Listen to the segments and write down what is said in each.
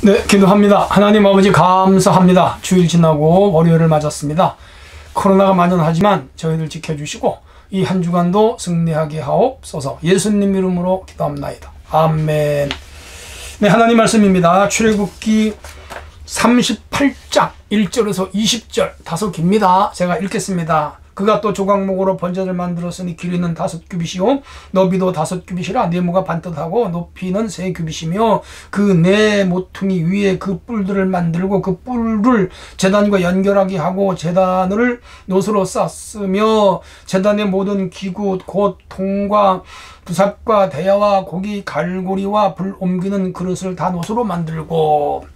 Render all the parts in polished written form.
네, 기도합니다. 하나님 아버지 감사합니다. 주일 지나고 월요일을 맞았습니다. 코로나가 만연하지만 저희들 지켜주시고 이 한 주간도 승리하게 하옵소서. 예수님 이름으로 기도합나이다. 아멘. 네, 하나님 말씀입니다. 출애굽기 38장 1절에서 20절 다소 깁니다. 제가 읽겠습니다. 그가 또 조각목으로 번제를 만들었으니 길이는 5규빗이요 너비도 5규빗이라 네모가 반듯하고 높이는 3규빗이며 그 네 모퉁이 위에 그 뿔들을 만들고 그 뿔을 제단과 연결하게 하고 제단을 노스로 쌌으며 제단의 모든 기구 곧 통과 부삽과 대야와 고기 갈고리와 불 옮기는 그릇을 다 노스로 만들고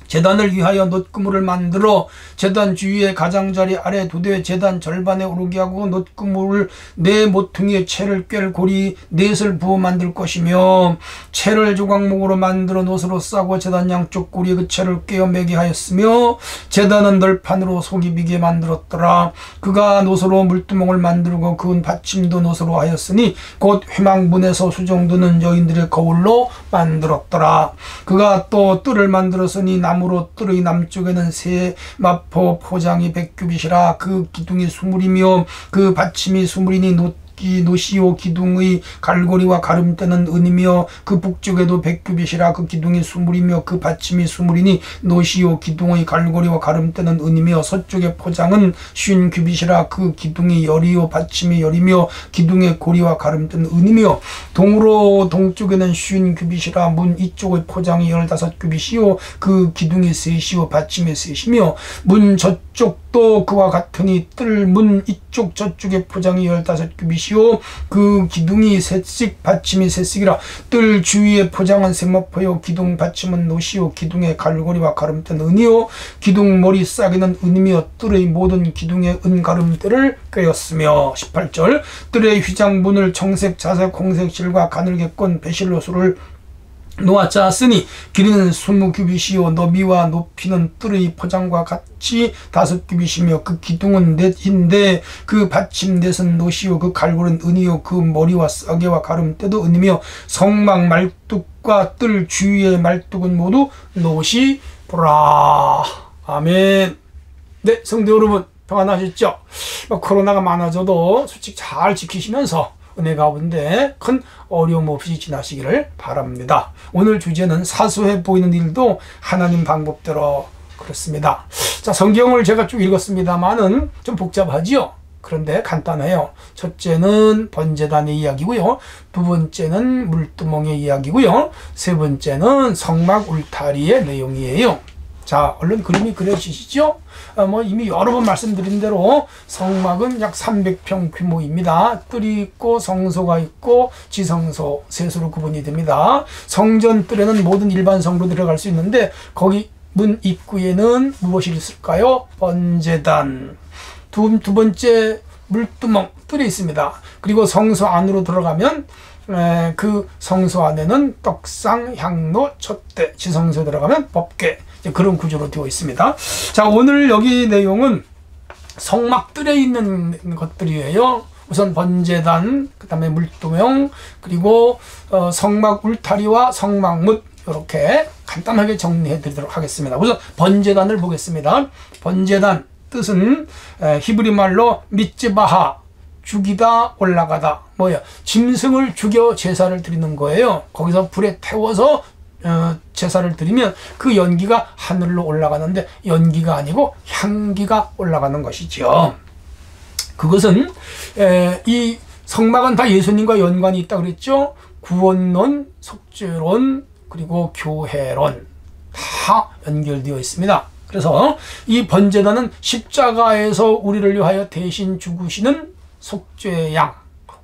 제단을 위하여 놋그물을 만들어 제단 주위에 가장자리 아래 두대 제단 절반에 오르게 하고 놋그물을 네 모퉁이에 채를 꿰 고리 넷을 부어 만들 것이며 채를 조각목으로 만들어 놋으로 싸고 제단 양쪽 고리에 그 채를 꿰어 매게 하였으며 제단은 널판으로 속이 비게 만들었더라. 그가 놋으로 물두멍을 만들고 그 받침도 놋으로 하였으니 곧 회망문에서 수정두는 여인들의 거울로 만들었더라. 그가 또 뜰을 만들었으니 나무로 뜰의 남쪽에는 세 마포 포장이 100규빗이라 그 기둥이 20이며 그 받침이 20이니 노시오 기둥의 갈고리와 가름대는 은이며 그 북쪽에도 100규빗이라 그 기둥이 20이며 그 받침이 20이니 노시오 기둥의 갈고리와 가름대는 은이며 서쪽의 포장은 50규빗이라 그 기둥이 열이요 받침이 열이며 기둥의 고리와 가름대는 은이며 동으로 동쪽에는 50규빗이라 문 이쪽의 포장이 15규빗이요 그 기둥이 셋이요 받침이 셋이며 문 저쪽도 그와 같으니 뜰 문 이쪽 저쪽의 포장이 15규빗이요 그 기둥이 셋씩 받침이 셋씩이라 뜰 주위의 포장은 세마포요 기둥 받침은 노시요 기둥의 갈고리와 가름대는 은이요 기둥 머리 싸기는 은이며 뜰의 모든 기둥의 은가름대를 꿰었으며 18절 뜰의 휘장문을 청색 자색 홍색 실과 가늘게 꼰 베실로수를 놓아 짜았으니 길이는 20규빗이요 너비와 높이는 뜰의 포장과 같이 5규빗이며 그 기둥은 넷인데 그 받침 넷은 노시요 그 갈고리는 은이요 그 머리와 싸개와 가름대도 은이며 성막 말뚝과 뜰 주위의 말뚝은 모두 노시 보라. 아멘. 네, 성도 여러분 평안하셨죠? 코로나가 많아져도 솔직히 잘 지키시면서 은혜 가운데 큰 어려움 없이 지나시기를 바랍니다. 오늘 주제는 사소해 보이는 일도 하나님 방법대로 그렇습니다. 자, 성경을 제가 쭉 읽었습니다만은 좀 복잡하지요? 그런데 간단해요. 첫째는 번제단의 이야기고요. 두 번째는 물두멍의 이야기고요. 세 번째는 성막 울타리의 내용이에요. 자, 얼른 그림이 그려지시죠? 이미 여러 번 말씀드린 대로 성막은 약 300평 규모입니다. 뜰이 있고 성소가 있고 지성소 셋으로 구분이 됩니다. 성전 뜰에는 모든 일반 성도 들어갈 수 있는데 거기 문 입구에는 무엇이 있을까요? 번제단. 두 번째 물두멍 뜰이 있습니다. 그리고 성소 안으로 들어가면 그 성소 안에는 떡상, 향로, 촛대, 지성소에 들어가면 법궤 그런 구조로 되어 있습니다. 자, 오늘 여기 내용은 성막뜰에 있는 것들이에요. 우선 번제단, 그 다음에 물두멍, 그리고 성막 울타리와 성막문 이렇게 간단하게 정리해 드리도록 하겠습니다. 우선 번제단을 보겠습니다. 번제단 뜻은 히브리 말로 미츠바하 죽이다 올라가다 뭐예요? 짐승을 죽여 제사를 드리는 거예요. 거기서 불에 태워서 제사를 드리면 그 연기가 하늘로 올라가는데 연기가 아니고 향기가 올라가는 것이죠. 그것은 이 성막은 다 예수님과 연관이 있다 그랬죠. 구원론, 속죄론, 그리고 교회론 다 연결되어 있습니다. 그래서 이 번제단은 십자가에서 우리를 위하여 대신 죽으시는 속죄의 양,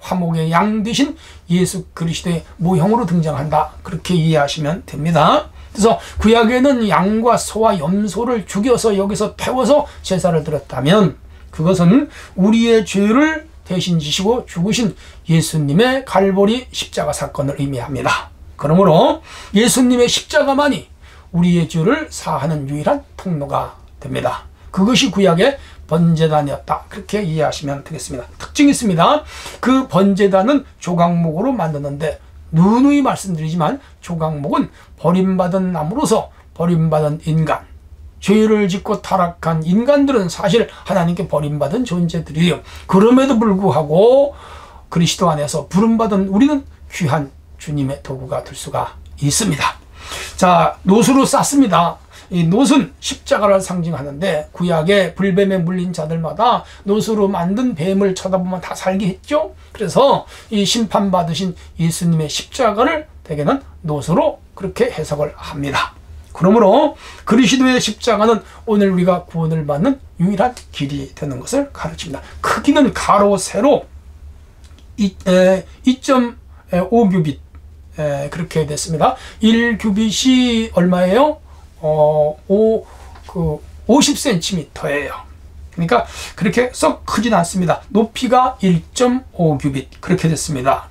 화목의 양 대신 예수 그리스도의 모형으로 등장한다. 그렇게 이해하시면 됩니다. 그래서 구약에는 양과 소와 염소를 죽여서 여기서 태워서 제사를 드렸다면 그것은 우리의 죄를 대신 지시고 죽으신 예수님의 갈보리 십자가 사건을 의미합니다. 그러므로 예수님의 십자가만이 우리의 죄를 사하는 유일한 통로가 됩니다. 그것이 구약의 번제단이었다. 그렇게 이해하시면 되겠습니다. 특징이 있습니다. 그 번제단은 조각목으로 만드는데 누누이 말씀드리지만 조각목은 버림받은 나무로서 버림받은 인간, 죄를 짓고 타락한 인간들은 사실 하나님께 버림받은 존재들이에요. 그럼에도 불구하고 그리스도 안에서 부름받은 우리는 귀한 주님의 도구가 될 수가 있습니다. 자, 놋으로 쌌습니다. 이 놋은 십자가를 상징하는데 구약의 불뱀에 물린 자들마다 놋으로 만든 뱀을 쳐다보면 다 살게 했죠. 그래서 이 심판받으신 예수님의 십자가를 대개는 놋으로 그렇게 해석을 합니다. 그러므로 그리스도의 십자가는 오늘 우리가 구원을 받는 유일한 길이 되는 것을 가르칩니다. 크기는 가로 세로 2.5규빗 그렇게 됐습니다. 1규빗이 얼마예요? 50cm예요. 그러니까 그렇게 썩 크진 않습니다. 높이가 1.5규빗 그렇게 됐습니다.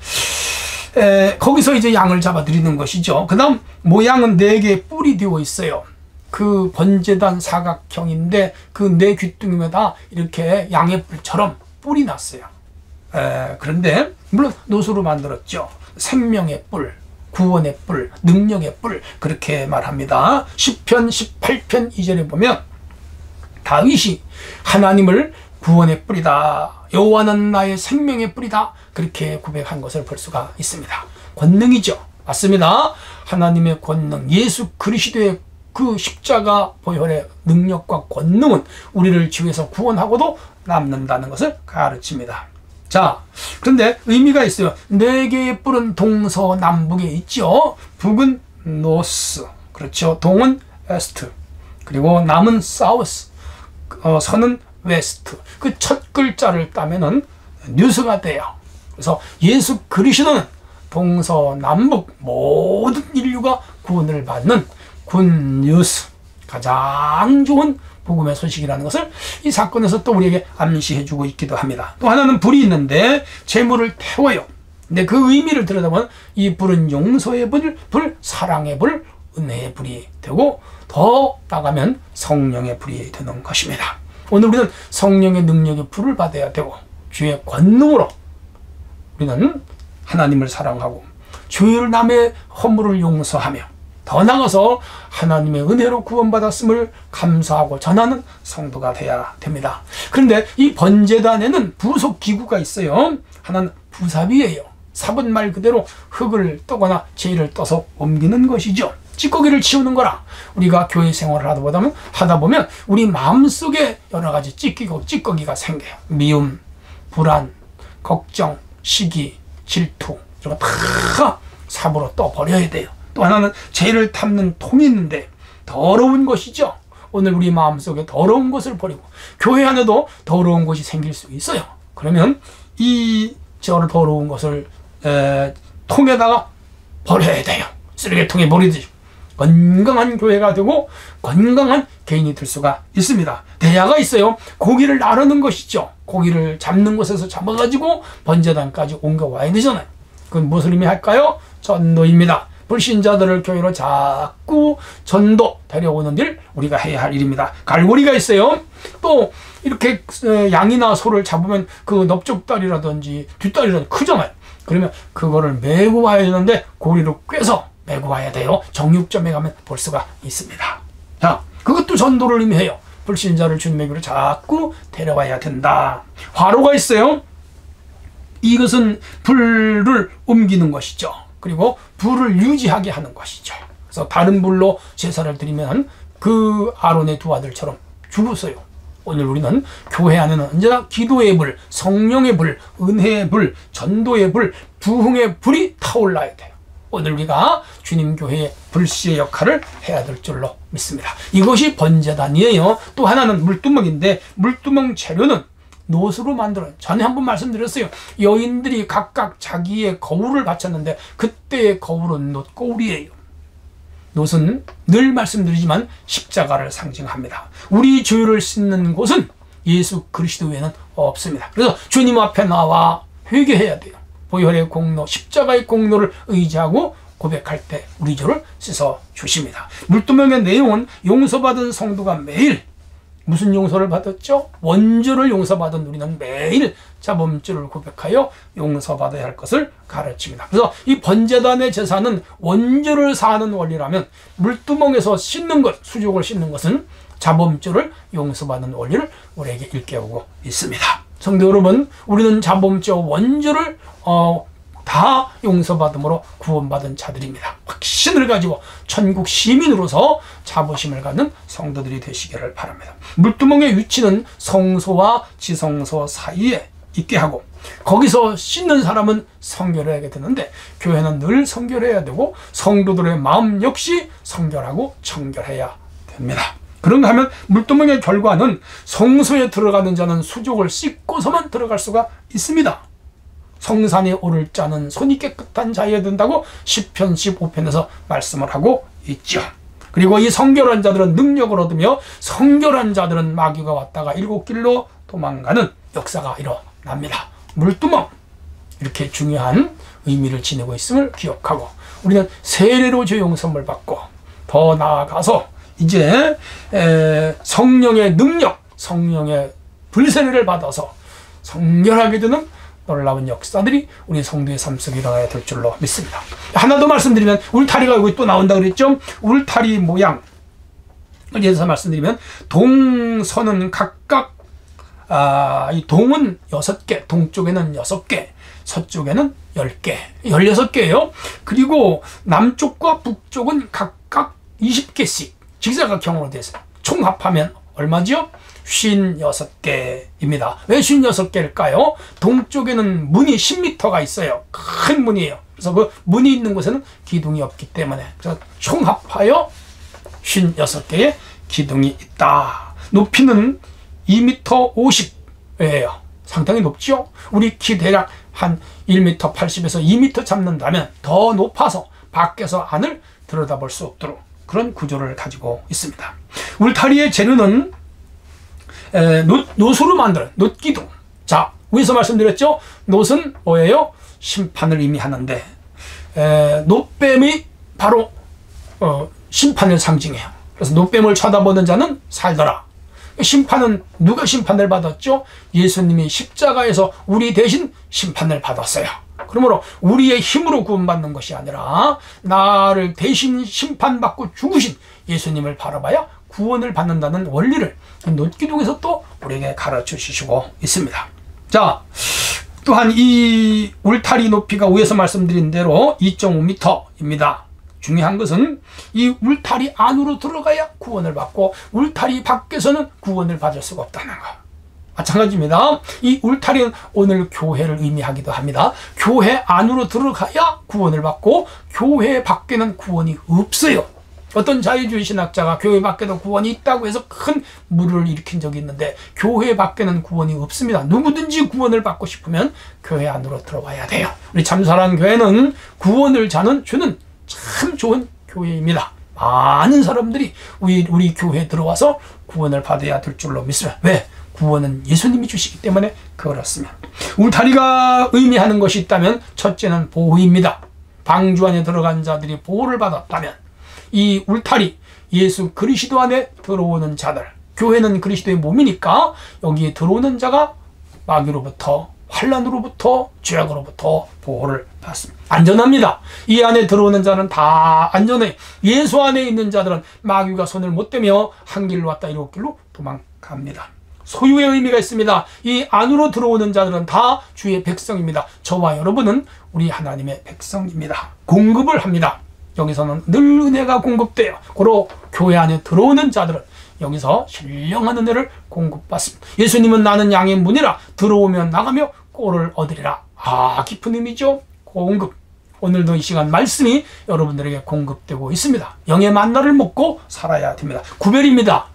거기서 이제 양을 잡아 드리는 것이죠. 그 다음 모양은 4개의 뿔이 되어 있어요. 그 번제단 사각형인데 그 4 귀퉁이마다 이렇게 양의 뿔처럼 뿔이 났어요. 그런데 물론 놋으로 만들었죠. 생명의 뿔, 구원의 뿔, 능력의 뿔 그렇게 말합니다. 시편 18편 2절에 보면 다윗이 하나님을 구원의 뿔이다, 여호와는 나의 생명의 뿔이다 그렇게 고백한 것을 볼 수가 있습니다. 권능이죠. 맞습니다. 하나님의 권능, 예수 그리스도의 그 십자가 보혈의 능력과 권능은 우리를 죄에서 구원하고도 남는다는 것을 가르칩니다. 자, 그런데 의미가 있어요. 4개의 뿔은 동서남북에 있죠. 북은 노스, 그렇죠. 동은 웨스트, 그리고 남은 사우스, 서는 웨스트. 그 첫 글자를 따면은 뉴스가 돼요. 그래서 예수 그리스도는 동서남북 모든 인류가 구원을 받는 굿뉴스, 가장 좋은 복음의 소식이라는 것을 이 사건에서 또 우리에게 암시해주고 있기도 합니다. 또 하나는 불이 있는데 재물을 태워요. 근데 그 의미를 들여다보면 이 불은 용서의 불, 사랑의 불, 은혜의 불이 되고 더 나가면 성령의 불이 되는 것입니다. 오늘 우리는 성령의 능력의 불을 받아야 되고 주의 권능으로 우리는 하나님을 사랑하고 주의 남의 허물을 용서하며 더 나아가서 하나님의 은혜로 구원받았음을 감사하고 전하는 성도가 되어야 됩니다. 그런데 이 번제단에는 부속 기구가 있어요. 하나는 부삽이에요. 삽은 말 그대로 흙을 떠거나 재를 떠서 옮기는 것이죠. 찌꺼기를 치우는 거라. 우리가 교회 생활을 하다 보면 우리 마음속에 여러 가지 찌꺼기가 생겨요. 미움, 불안, 걱정, 시기, 질투 이런 거 다 삽으로 떠버려야 돼요. 또 하나는 죄를 담는 통이 있는데 더러운 것이죠. 오늘 우리 마음속에 더러운 것을 버리고 교회 안에도 더러운 것이 생길 수 있어요. 그러면 이 더러운 것을 통에다가 버려야 돼요. 쓰레기통에 버리듯이 건강한 교회가 되고 건강한 개인이 될 수가 있습니다. 대야가 있어요. 고기를 나르는 것이죠. 고기를 잡는 곳에서 잡아가지고 번제단까지 옮겨와야 되잖아요. 그건 무슨 의미 할까요? 전도입니다. 불신자들을 교회로 자꾸 전도 데려오는 일 우리가 해야 할 일입니다. 갈고리가 있어요. 또 이렇게 양이나 소를 잡으면 그 넓적다리라든지 뒷다리라든지 크잖아요. 그러면 그거를 메고 와야 되는데 고리로 꿰서 메고 와야 돼요. 정육점에 가면 볼 수가 있습니다. 자, 그것도 전도를 의미해요. 불신자를 주님의 교회로 자꾸 데려와야 된다. 화로가 있어요. 이것은 불을 옮기는 것이죠. 그리고 불을 유지하게 하는 것이죠. 그래서 다른 불로 제사를 드리면 그 아론의 두 아들처럼 죽었어요. 오늘 우리는 교회 안에는 언제나 기도의 불, 성령의 불, 은혜의 불, 전도의 불, 부흥의 불이 타올라야 돼요. 오늘 우리가 주님 교회의 불씨의 역할을 해야 될 줄로 믿습니다. 이것이 번제단이에요. 또 하나는 물두멍인데 물두멍 재료는 놋으로 만들어요. 전에 한번 말씀드렸어요. 여인들이 각각 자기의 거울을 바쳤는데 그때의 거울은 놋거울이에요. 놋은 늘 말씀드리지만 십자가를 상징합니다. 우리 죄를 씻는 곳은 예수 그리스도 외에는 없습니다. 그래서 주님 앞에 나와 회개해야 돼요. 보혈의 공로, 십자가의 공로를 의지하고 고백할 때 우리 죄를 씻어 주십니다. 물두멍의 내용은 용서받은 성도가 매일 무슨 용서를 받았죠? 원죄를 용서받은 우리는 매일 자범죄를 고백하여 용서받아야 할 것을 가르칩니다. 그래서 이 번제단의 제사는 원죄를 사하는 원리라면, 물두멍에서 씻는 것, 수족을 씻는 것은 자범죄를 용서받는 원리를 우리에게 일깨우고 있습니다. 성도 여러분, 우리는 자범죄와 원죄를 다 용서받음으로 구원받은 자들입니다. 확신을 가지고 천국 시민으로서 자부심을 갖는 성도들이 되시기를 바랍니다. 물두멍의 위치는 성소와 지성소 사이에 있게 하고, 거기서 씻는 사람은 성결해야 되는데 교회는 늘 성결해야 되고 성도들의 마음 역시 성결하고 청결해야 됩니다. 그런가 하면 물두멍의 결과는 성소에 들어가는 자는 수족을 씻고서만 들어갈 수가 있습니다. 성산에 오를 자는 손이 깨끗한 자여야 된다고 시편 15편에서 말씀을 하고 있죠. 그리고 이 성결한 자들은 능력을 얻으며 성결한 자들은 마귀가 왔다가 일곱 길로 도망가는 역사가 일어납니다. 물두멍, 이렇게 중요한 의미를 지니고 있음을 기억하고, 우리는 세례로 죄 용서를 받고 더 나아가서 이제 성령의 능력, 성령의 불세례를 받아서 성결하게 되는 놀라운 역사들이 우리 성도의 삶 속에 일어나야 될 줄로 믿습니다. 하나 더 말씀드리면, 울타리가 여기 또 나온다 그랬죠? 울타리 모양, 예서 말씀드리면 동선은 각각 이 동은 6개, 동쪽에는 6개, 서쪽에는 10개, 16개예요. 그리고 남쪽과 북쪽은 각각 20개씩 직사각형으로 되어 있어요. 총 합하면 얼마죠? 56개입니다. 왜 56개일까요? 동쪽에는 문이 10m가 있어요. 큰 문이에요. 그래서 그 문이 있는 곳에는 기둥이 없기 때문에, 그래서 총 합하여 56개의 기둥이 있다. 높이는 2m 50예요. 상당히 높죠? 우리 키 대략 한 1m 80에서 2m 잡는다면 더 높아서 밖에서 안을 들여다볼 수 없도록 그런 구조를 가지고 있습니다. 울타리의 재료는 놋으로 만든 놋기둥. 자, 위에서 말씀드렸죠? 놋은 뭐예요? 심판을 의미하는데, 놋뱀이 바로 심판을 상징해요. 그래서 놋뱀을 쳐다보는 자는 살더라. 심판은 누가 심판을 받았죠? 예수님이 십자가에서 우리 대신 심판을 받았어요. 그러므로 우리의 힘으로 구원받는 것이 아니라 나를 대신 심판받고 죽으신 예수님을 바라봐야 구원을 받는다는 원리를 놋기둥에서 또 우리에게 가르쳐 주시고 있습니다. 자, 또한 이 울타리 높이가 위에서 말씀드린 대로 2.5m입니다. 중요한 것은 이 울타리 안으로 들어가야 구원을 받고 울타리 밖에서는 구원을 받을 수가 없다는 것. 마찬가지입니다. 이 울타리는 오늘 교회를 의미하기도 합니다. 교회 안으로 들어가야 구원을 받고 교회 밖에는 구원이 없어요. 어떤 자유주의 신학자가 교회 밖에도 구원이 있다고 해서 큰 물을 일으킨 적이 있는데, 교회 밖에는 구원이 없습니다. 누구든지 구원을 받고 싶으면 교회 안으로 들어와야 돼요. 우리 참사랑 교회는 구원을 주는 참 좋은 교회입니다. 많은 사람들이 우리 교회에 들어와서 구원을 받아야 될 줄로 믿습니다. 왜? 구원은 예수님이 주시기 때문에 그렇습니다. 울타리가 의미하는 것이 있다면 첫째는 보호입니다. 방주 안에 들어간 자들이 보호를 받았다면, 이 울타리, 예수 그리스도 안에 들어오는 자들, 교회는 그리스도의 몸이니까 여기에 들어오는 자가 마귀로부터, 환난으로부터, 죄악으로부터 보호를 받습니다. 안전합니다. 이 안에 들어오는 자는 다 안전해. 예수 안에 있는 자들은 마귀가 손을 못 대며 한 길로 왔다 일곱 길로 도망갑니다. 소유의 의미가 있습니다. 이 안으로 들어오는 자들은 다 주의 백성입니다. 저와 여러분은 우리 하나님의 백성입니다. 공급을 합니다. 여기서는 늘 은혜가 공급돼요. 고로 교회 안에 들어오는 자들은 여기서 신령한 은혜를 공급받습니다. 예수님은 나는 양의 문이라 들어오면 나가며 꼴을 얻으리라. 깊은 의미죠. 공급. 오늘도 이 시간 말씀이 여러분들에게 공급되고 있습니다. 영의 만나를 먹고 살아야 됩니다. 구별입니다.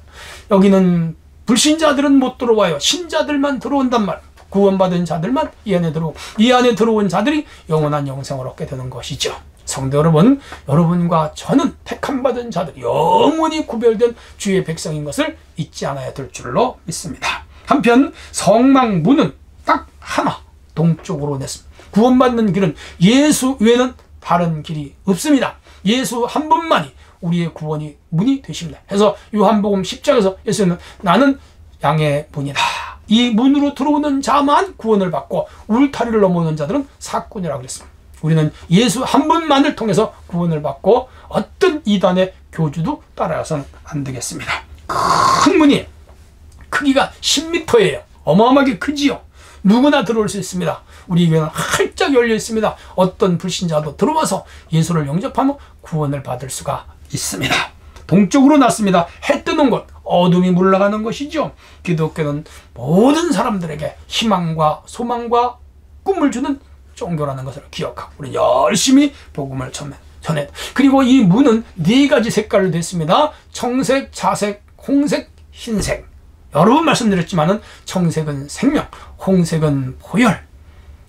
여기는 불신자들은 못 들어와요. 신자들만 들어온단 말. 구원받은 자들만 이 안에 들어오고, 이 안에 들어온 자들이 영원한 영생을 얻게 되는 것이죠. 성도 여러분, 여러분과 저는 택함받은 자들, 영원히 구별된 주의 백성인 것을 잊지 않아야 될 줄로 믿습니다. 한편 성막문은 딱 하나, 동쪽으로 냈습니다. 구원받는 길은 예수 외에는 다른 길이 없습니다. 예수 한 분만이 우리의 구원이 문이 되십니다. 해서 요한복음 10장에서 예수님은 나는 양의 문이다. 이 문으로 들어오는 자만 구원을 받고 울타리를 넘어오는 자들은 사꾼이라고 그랬습니다. 우리는 예수 한 분만을 통해서 구원을 받고 어떤 이단의 교주도 따라서는 안 되겠습니다. 큰 문이 크기가 10m예요. 어마어마하게 크지요. 누구나 들어올 수 있습니다. 우리 교회는 활짝 열려 있습니다. 어떤 불신자도 들어와서 예수를 영접하며 구원을 받을 수가 있습니다. 동쪽으로 났습니다. 해 뜨는 곳, 어둠이 물러가는 것이죠. 기독교는 모든 사람들에게 희망과 소망과 꿈을 주는 종교라는 것을 기억하고 우리 열심히 복음을 전해. 그리고 이 문은 4가지 색깔로 됐습니다. 청색, 자색, 홍색, 흰색. 여러 번 말씀드렸지만은 청색은 생명, 홍색은 보혈,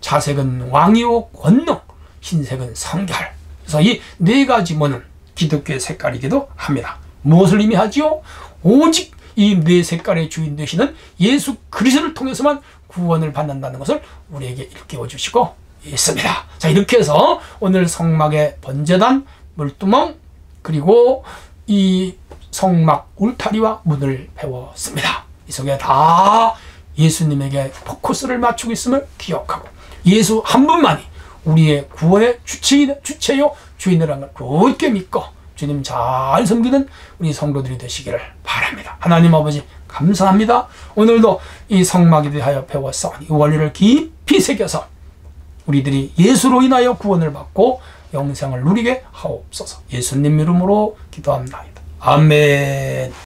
자색은 왕이요 권능, 흰색은 성결. 그래서 이 4가지 문은 기독교의 색깔이기도 합니다. 무엇을 의미하지요? 오직 이 4색깔의 주인 되시는 예수 그리스도를 통해서만 구원을 받는다는 것을 우리에게 일깨워 주시고 있습니다. 자, 이렇게 해서 오늘 성막의 번제단, 물두멍, 그리고 이 성막 울타리와 문을 배웠습니다. 이 속에 다 예수님에게 포커스를 맞추고 있음을 기억하고 예수 한 분만이 우리의 구원의 주체요 주인이라는 걸 굳게 믿고 주님 잘 섬기는 우리 성도들이 되시기를 바랍니다. 하나님 아버지 감사합니다. 오늘도 이 성막에 대하여 배웠어 이 원리를 깊이 새겨서 우리들이 예수로 인하여 구원을 받고 영생을 누리게 하옵소서. 예수님 이름으로 기도합니다. 아멘.